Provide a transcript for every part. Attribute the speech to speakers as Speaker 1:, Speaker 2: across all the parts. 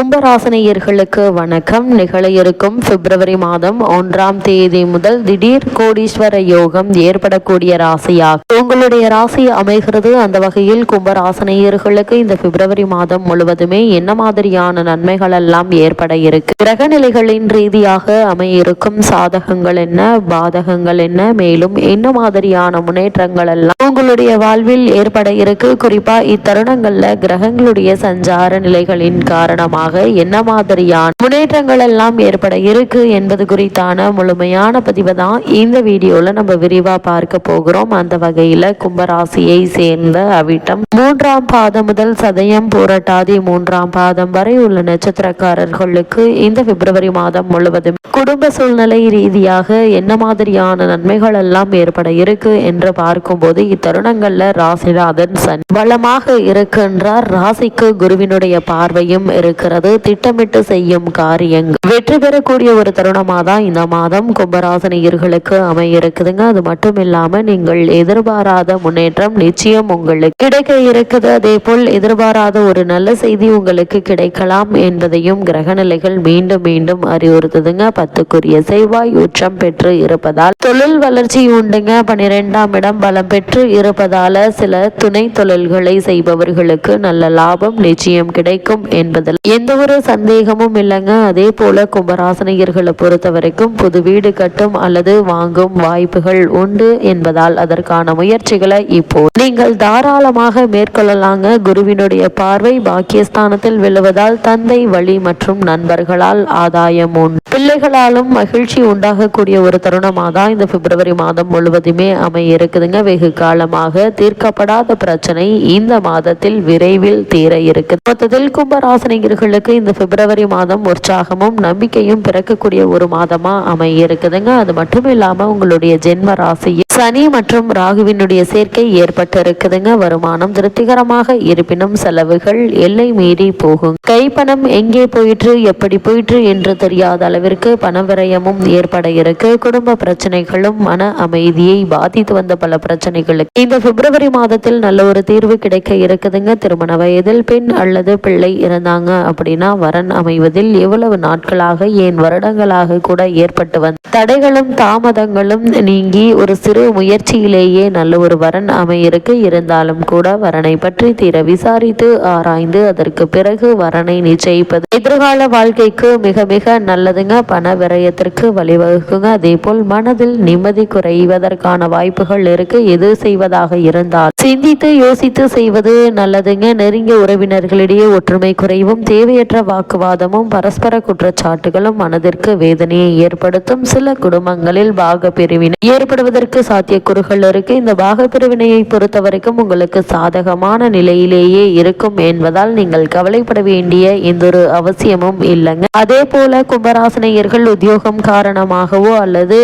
Speaker 1: கும்பராசினியர்களுக்கு வணக்கம். நிகழ இருக்கும் பிப்ரவரி மாதம் 1ஆம் தேதி முதல் திடீர் கோடீஸ்வர யோகம் ஏற்படக்கூடிய ராசியாக உங்களுடைய ராசி அமைகிறது. அந்த வகையில் கும்பராசினியர்களுக்கு இந்த பிப்ரவரி மாதம் முழுவதுமே என்ன மாதிரியான நன்மைகள் எல்லாம் ஏற்பட இருக்கு, கிரக நிலைகளின் ரீதியாக அமையிருக்கும் சாதகங்கள் என்ன, பாதகங்கள் என்ன, மேலும் என்ன மாதிரியான முன்னேற்றங்கள் எல்லாம் உங்களுடைய வாழ்வில் ஏற்பட இருக்கு, குறிப்பா இத்தருணங்கள்ல கிரகங்களுடைய சஞ்சார நிலைகளின் காரணமாக என்ன மாதிரியான முன்னேற்றங்கள் எல்லாம் ஏற்பட இருக்கு என்பது குறித்தான முழுமையான பதிவை தான் இந்த வீடியோல நம்ம விரிவா பார்க்க போகிறோம். அந்த வகையில கும்பராசியை சேர்ந்த அவிட்டம் 3ஆம் பாதம் முதல் சதயம் பூரட்டாதி 3ஆம் பாதம் வரை உள்ள நட்சத்திரக்காரர்களுக்கு இந்த பிப்ரவரி மாதம் முழுவதும் குடும்ப சூழ்நிலை ரீதியாக என்ன மாதிரியான நன்மைகள் எல்லாம் ஏற்பட இருக்கு என்று பார்க்கும்போது இத்தருணங்கள்ல ராசிநாதன் சனி பலமாக இருக்கின்றார். ராசிக்கு குருவினுடைய பார்வையும் இருக்கிறது. திட்டமிட்டு செய்யும் காரியங்கள் வெற்றி பெறக்கூடிய ஒரு தருணமாக தான் இந்த மாதம் கும்பராசினியர்களுக்கு அமையிருக்குதுங்க. அது மட்டும் இல்லாம நீங்கள் எதிர்பாராத முன்னேற்றம் நிச்சயம் உங்களுக்கு கிடைக்க இருக்குது. அதே போல் எதிர்பாராத ஒரு நல்ல செய்தி உங்களுக்கு கிடைக்கலாம் என்பதையும் கிரகநிலைகள் மீண்டும் மீண்டும் அறிவுறுத்துதுங்க. 10க்குரிய செவ்வாய் உச்சம் பெற்று இருப்பதால் தொழில் வளர்ச்சி உண்டுங்க. 12ஆம் இடம் பலம் பெற்று இருப்பதால சில துணை தொழில்களை செய்பவர்களுக்கு நல்ல லாபம் நிச்சயம் கிடைக்கும் என்பதில் எந்த ஒரு சந்தேகமும் இல்லைங்க. அதே போல கும்பராசினியர்களை பொறுத்த வரைக்கும் புது வீடு கட்டும் அல்லது வாங்கும் வாய்ப்புகள் உண்டு என்பதால் அதற்கான முயற்சிகளை இப்போ நீங்கள் தாராளமாக மேற்கொள்ளலாங்க. குருவினுடைய பார்வை பாக்கியஸ்தானத்தில் விழுவதால் தந்தை வழி மற்றும் நண்பர்களால் ஆதாயம் உண்டு. பிள்ளைகளாலும் மகிழ்ச்சி உண்டாகக்கூடிய ஒரு தருணமாக தான் இந்த பிப்ரவரி மாதம் முழுவதுமே அமைய இருக்குதுங்க. வெகு காலமாக தீர்க்கப்படாத பிரச்சனை இந்த மாதத்தில் விரைவில் தீர இருக்குது. மொத்தத்தில் கும்பராசினியர்களுக்கு இந்த பிப்ரவரி மாதம் உற்சாகமும் நம்பிக்கையும் பிறக்கக்கூடிய ஒரு மாதமா அமைய இருக்குதுங்க. அது மட்டும் இல்லாம உங்களுடைய ஜென்ம ராசியில் சனி மற்றும் ராகுவினுடைய சேர்க்கை ஏற்பட்டு இருக்குதுங்க. வருமானம் திருப்திகரமாக இருப்பினும் செலவுகள் எல்லை மீறி போகும். கைப்பணம் எங்கே போயிற்று எப்படி போயிற்று என்று தெரியாத அளவிற்கு பண விரயமும் ஏற்பட இருக்கு. குடும்ப பிரச்சனைகளும் மன அமைதியை பாதித்து வந்த பல பிரச்சனைகளுக்கு இந்த பிப்ரவரி மாதத்தில் நல்ல ஒரு தீர்வு கிடைக்க இருக்குதுங்க. திருமண வயதில் பெண் அல்லது பிள்ளை இருந்தாங்க அப்படின்னா வரன் அமைவதில் எவ்வளவு நாட்களாக ஏன் வருடங்களாக கூட ஏற்பட்டு வந்த தடைகளும் தாமதங்களும் நீங்கி ஒரு சிறு முயற்சியிலேயே நல்ல ஒரு வரன் அமையிருக்கு. இருந்தாலும் கூட வரனை பற்றி தீர விசாரித்து ஆராய்ந்து அதற்கு பிறகு வரனை நிச்சயிப்பது எதிர்கால வாழ்க்கைக்கு மிக மிக நல்லதுங்க. பண விரயத்திற்கு வழிவகுக்குங்க. அதே போல் மனதில் நிம்மதி குறைவதற்கான வாய்ப்புகள் இருக்கு. எது செய்வதாக இருந்தால் சிந்தித்து யோசித்து செய்வது நல்லதுங்க. நெருங்கிய உறவினர்களிடையே ஒற்றுமை குறைவும் தேவையற்ற வாக்குவாதமும் பரஸ்பர குற்றச்சாட்டுகளும் மனதிற்கு வேதனையை ஏற்படுத்தும். சில குடும்பங்களில் பாக பிரிவினை ஏற்படுவதற்கு சாத்தியக்கூறுகள் இருக்கு. இந்த பாக பிரிவினையை பொறுத்த வரைக்கும் உங்களுக்கு சாதகமான நிலையிலேயே இருக்கும் என்பதால் நீங்கள் கவலைப்பட வேண்டிய எந்த ஒரு அவசியமும் இல்லைங்க. அதே போல கும்பராசினியர்கள் உத்தியோகம் காரணமாகவோ அல்லது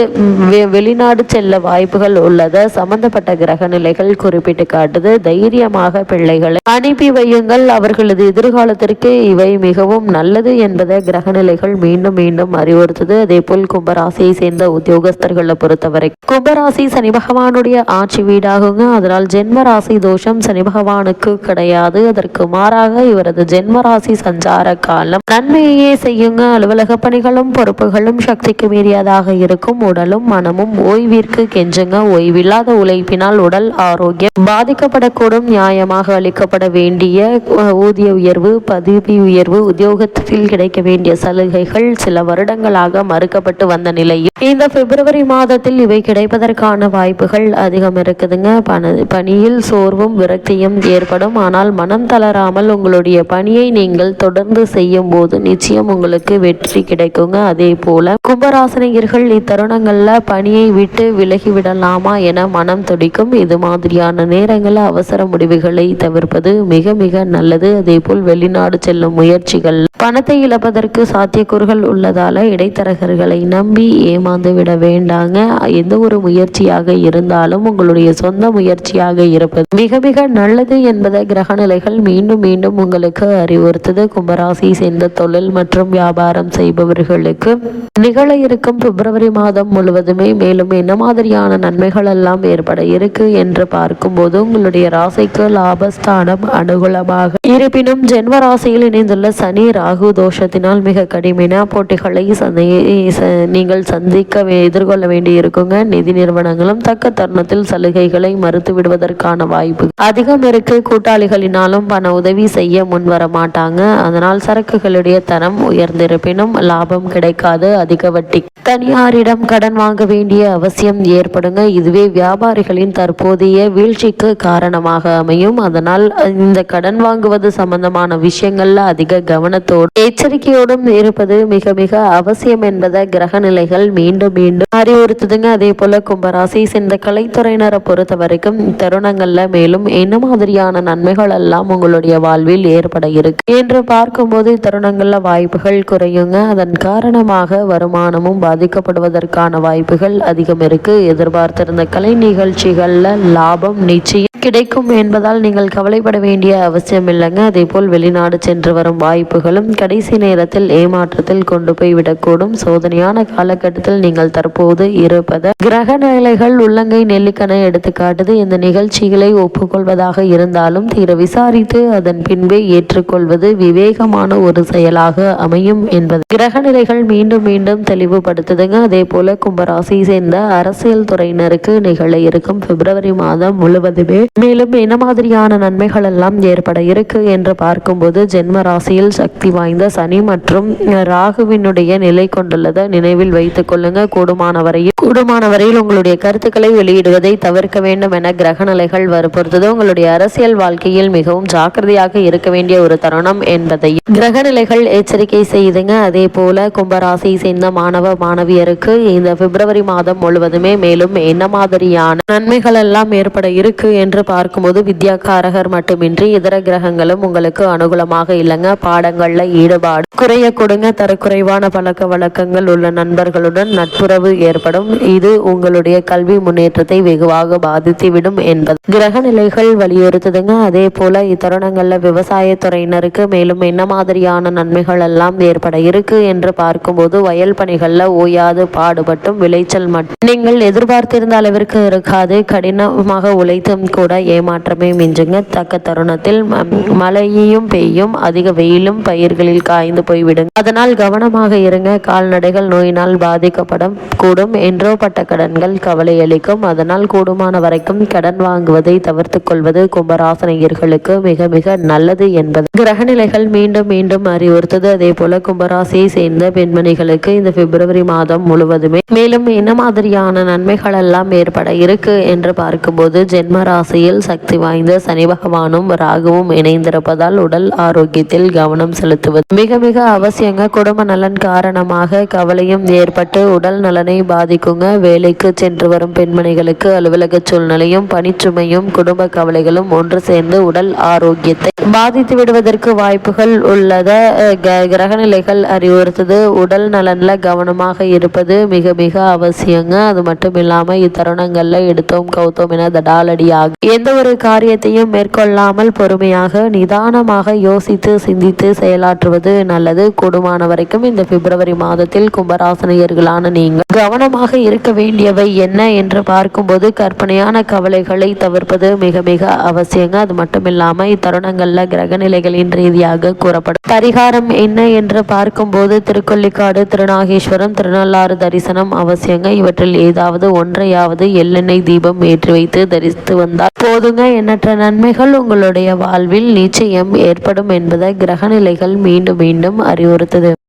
Speaker 1: வெளிநாடு செல்ல வாய்ப்புகள் உள்ளத சம்பந்தப்பட்ட கிரக நிலைகள் குறிப்பிட்டு காட்டுது. தைரியமாக பிள்ளைகளை அனுப்பி வையுங்கள். அவர்களது எதிர்காலத்திற்கு இவை மிகவும் நல்லது என்பதை கிரக நிலைகள் மீண்டும் மீண்டும் அறிவுறுத்துது. அதே போல் கும்பராசியை சேர்ந்த உத்தியோகஸ்தர்களை பொறுத்தவரை கும்பராசி சனி பகவானுடைய ஆட்சி வீடாகுங்க. அதனால் ஜென்ம ராசி தோஷம் சனி பகவானுக்கு கிடையாது. அதற்கு மாறாக இவரது ஜென்ம ராசி சஞ்சார காலம் நன்மையே செய்யுங்க. அலுவலக பணிகளும் பொறுப்புகளும் சக்திக்கு மீறியதாக இருக்கும். உடலும் மனமும் ஓய்விற்கு கெஞ்சுங்க. ஓய்வில்லாத உழைப்பினால் உடல் ஆரோக்கியம் பாதிக்கப்படக்கூடும். நியாயமாக அளிக்கப்பட வேண்டிய ஊதிய உயர்வு, பதவி உயர்வு, உத்தியோகத்தில் கிடைக்க வேண்டிய சலுகைகள் சில வருடங்களாக மறுக்கப்பட்டு வந்த நிலையில் இந்த பிப்ரவரி மாதத்தில் இவை கிடைப்பதற்கான வாய்ப்புகள் அதிகம் இருக்குதுங்க. பணியில் சோர்வும் விரக்தியும் ஏற்படும். ஆனால் மனம் தளராமல் உங்களுடைய பணியை நீங்கள் தொடர்ந்து செய்யும் போது நிச்சயம் உங்களுக்கு வெற்றி கிடைக்குங்க. அதே போல கும்பராசினியர்கள் இத்தருணங்கள்ல பணியை விட்டு விலகி விடலாமா என மனம் துடிக்கும். இது மாதிரியான நேரங்களில் அவசர முடிவுகளை தவிர்ப்பது மிக மிக நல்லது. அதே போல் வெளிநாடு செல்லும் முயற்சிகள் பணத்தை இழப்பதற்கு சாத்தியக்கூறுகள் உள்ளதால இடைத்தரகர்களை நம்பி ஏமாந்து விட வேண்டாங்க. எந்த ஒரு முயற்சியாக இருந்தாலும் உங்களுடைய சொந்த முயற்சியாக இருப்பது மிக மிக நல்லது என்பதை கிரக நிலைகள் மீண்டும் மீண்டும் உங்களுக்கு அறிவுறுத்தது. கும்பராசி சேர்ந்த தொழில் மற்றும் வியாபாரம் செய்பவர்களுக்கு நிகழ இருக்கும் பிப்ரவரி மாதம் முழுவதுமே முழுவதுமே மேலும் என்ன மாதிரியான நன்மைகள் எல்லாம் ஏற்பட இருக்கு என்று பார்க்கும்போது உங்களுடைய ராசிக்கு லாபஸ்தானம் அனுகூலமாக இருப்பினும் ஜென்ம ராசியில் இணைந்துள்ள சனி ராகு தோஷத்தினால் மிக கடுமையான போட்டிகளை நீங்கள் எதிர்கொள்ள வேண்டி இருக்குங்க. நிதி நிறுவனங்களும் தக்க தருணத்தில் சலுகைகளை மறுத்து விடுவதற்கான வாய்ப்பு அதிகம் இருக்கு. கூட்டாளிகளினாலும் பண உதவி செய்ய முன்வர மாட்டாங்க. அதனால் சரக்குகளுடைய தரம் உயர்ந்திருப்பினும் லாபம் கிடைக்காது. அதிக வட்டி தனியாரிடம் கடன் வாங்க வேண்டிய அவசியம் ஏற்படுங்க. இதுவே வியாபாரிகளின் தற்போதைய வீழ்ச்சிக்கு காரணமாக அமையும். அதனால் இந்த கடன் வாங்குவது சம்பந்தமான விஷயங்கள்ல அதிக கவனத்தோடு எச்சரிக்கையோடும் இருப்பது மிக மிக அவசியம் என்பதை கிரக நிலைகள் மீண்டும் மீண்டும் அறிவுறுத்துதுங்க. அதே போல கும்பராசி சேர்ந்த கலைத்துறையினரை பொறுத்த வரைக்கும் தருணங்கள்ல மேலும் என்ன மாதிரியான நன்மைகள் எல்லாம் உங்களுடைய வாழ்வில் ஏற்பட இருக்கு என்று பார்க்கும்போது தருணங்கள்ல வாய்ப்புகள் குறையுங்க. அதன் காரணமாக வருமானமும் பாதிக்கப்படுவதற்கான வாய்ப்புகள் அதிகம் இருக்கு. எதிர்பார்த்திருந்த கலை நிகழ்ச்சிகள்ல லாபம் நிச்சயம் கிடைக்கும் என்பதால் நீங்கள் கவலைப்பட வேண்டிய அவசியம் இல்லைங்க. அதே போல் வெளிநாடு சென்று வரும் வாய்ப்புகளும் கடைசி நேரத்தில் ஏமாற்றத்தில் கொண்டு போய் விடக்கூடும். சோதனையான காலகட்டத்தில் நீங்கள் தற்போது இருப்பது கிரக நிலைகள் உள்ளங்கை நெல்லிக்கனை எடுத்து காட்டுது. இந்த நிகழ்ச்சிகளை ஒப்புக்கொள்வதாக இருந்தாலும் தீர விசாரித்து அதன் பின்பே ஏற்றுக்கொள்வது விவேகமான ஒரு செயலாக அமையும் என்பது கிரக நிலைகள் மீண்டும் மீண்டும் தெளிவுபடுத்துதுங்க. அதே போல கும்பராசி சேர்ந்த அரசியல் துறையினருக்கு நிகழ இருக்கும் பிப்ரவரி மாதம் முழுவதுமே மேலும் என்ன மாதிரியான நன்மைகள் எல்லாம் ஏற்பட இருக்கு என்று பார்க்கும்போது ஜென்ம ராசியில் சக்தி வாய்ந்த சனி மற்றும் ராகுவினுடைய நிலை கொண்டுள்ளதை நினைவில் வைத்துக் கொள்ளுங்க. கூடுமான வரையில் உங்களுடைய கருத்துக்களை வெளியிடுவதை தவிர்க்க வேண்டும் என கிரக நிலைகள் வற்புறுத்தது. உங்களுடைய அரசியல் வாழ்க்கையில் மிகவும் ஜாக்கிரதையாக இருக்க வேண்டிய ஒரு தருணம் என்பதையும் கிரக நிலைகள் எச்சரிக்கை செய்துங்க. அதே போல கும்பராசி சேர்ந்த மாணவ மாணவியருக்கு இந்த பிப்ரவரி மாதம் முழுவதுமே மேலும் என்ன மாதிரியான நன்மைகள் எல்லாம் ஏற்பட இருக்கு என்று பார்க்கும்போது வித்யாகாரகர் மட்டுமின்றி இதர கிரகங்களும் உங்களுக்கு அனுகூலமாக இல்லைங்க. பாடங்கள்ல ஈடுபாடு குறைய கொடுங்க. தரக்குறைவான பழக்க வழக்கங்கள் உள்ள நண்பர்களுடன் நட்புறவு ஏற்படும். இது உங்களுடைய கல்வி முன்னேற்றத்தை வெகுவாக பாதித்துவிடும் என்பது கிரக நிலைகள் வலியுறுத்துதுங்க. அதே போல இத்தருணங்கள்ல விவசாயத்துறையினருக்கு மேலும் என்ன மாதிரியான நன்மைகள் எல்லாம் ஏற்பட இருக்கு என்று பார்க்கும்போது வயல் பணிகள்ல ஓயாது பாடுபட்டும் விளைச்சல் மட்டும் நீங்கள் எதிர்பார்த்திருந்த அளவிற்கு இருக்காது. கடினமாக உழைத்தும் கூட ஏமாற்றமே மிஞ்சுங்க. தக்க தருணத்தில் மழையும் பெய்யும். அதிக வெயிலும் பயிர்களில் காய்ந்து போய்விடுங்க. அதனால் கவனமாக இருங்க. கால்நடைகள் நோயினால் பாதிக்கப்படும் கூடும். என்றோப்பட்ட கடன்கள் கவலை அளிக்கும். அதனால் கூடுமான வரைக்கும் கடன் வாங்குவதை தவிர்த்துக் கொள்வது கும்பராசனையர்களுக்கு மிக மிக நல்லது என்பது கிரகநிலைகள் மீண்டும் மீண்டும் அறிவுறுத்தது. அதே போல கும்பராசியை சேர்ந்த பெண்மணிகளுக்கு இந்த பிப்ரவரி மாதம் முழுவதுமே மேலும் என்ன மாதிரியான நன்மைகள் எல்லாம் ஏற்பட இருக்கு என்று பார்க்கும்போது ஜென்ம ராசியில் சக்தி வாய்ந்த சனி பகவானும் ராகுவும் இணைந்திருப்பதால் உடல் ஆரோக்கியத்தில் கவனம் செலுத்துவது மிக மிக அவசியங்க. குடும்ப நலன் காரணமாக கவலையும் ஏற்பட்டு உடல் நலனை பாதிக்குங்க. வேலைக்கு சென்று வரும் பெண்மணிகளுக்கு அலுவலக சூழ்நிலையும் பணிச்சுமையும் குடும்ப கவலைகளும் ஒன்று சேர்ந்து உடல் ஆரோக்கியத்தை பாதித்து விடுவதற்கு வாய்ப்புகள் உள்ளத கிரகநிலைகள் அறிவுறுத்தது. உடல் நலன்ல கவனமாக இருப்பது மிக மிக அவசியங்க. அது மட்டும் இல்லாம இத்தருணங்கள்ல எடுத்தோம் கௌத்தோம் என தடாலடியாக எந்த ஒரு காரியத்தையும் மேற்கொள்ளாமல் பொறுமையாக நிதானமாக யோசித்து சிந்தித்து செயலாற்றுவது நல்லது. கூடுமான வரைக்கும் இந்த பிப்ரவரி மாதத்தில் கும்பராசனியர்களான நீங்கள் கவனமாக இருக்க வேண்டியவை என்ன என்று பார்க்கும்போது கற்பனையான கவலைகளை தவிர்ப்பது மிக மிக அவசியங்க. அது மட்டும் இல்லாம இத்தருணங்கள்ல கிரகநிலைகளின் ரீதியாக கூறப்படும் பரிகாரம் என்ன என்று பார்க்கும்போது திருக்கொள்ளிக்காடு, திருநாகேஸ்வரம், திருநள்ளாறு தரிசனம் அவசியங்க. இவற்றில் ஏதாவது ஒன்றையாவது எள்ளெண்ணெய் தீபம் ஏற்றி வைத்து தரிசித்து வந்தால் போதுங்க. எண்ணற்ற நன்மைகள் உங்களுடைய வாழ்வில் நிச்சயம் ஏற்படும் என்பதை கிரகநிலைகள் மீண்டும் மீண்டும் அறிவுறுத்தது.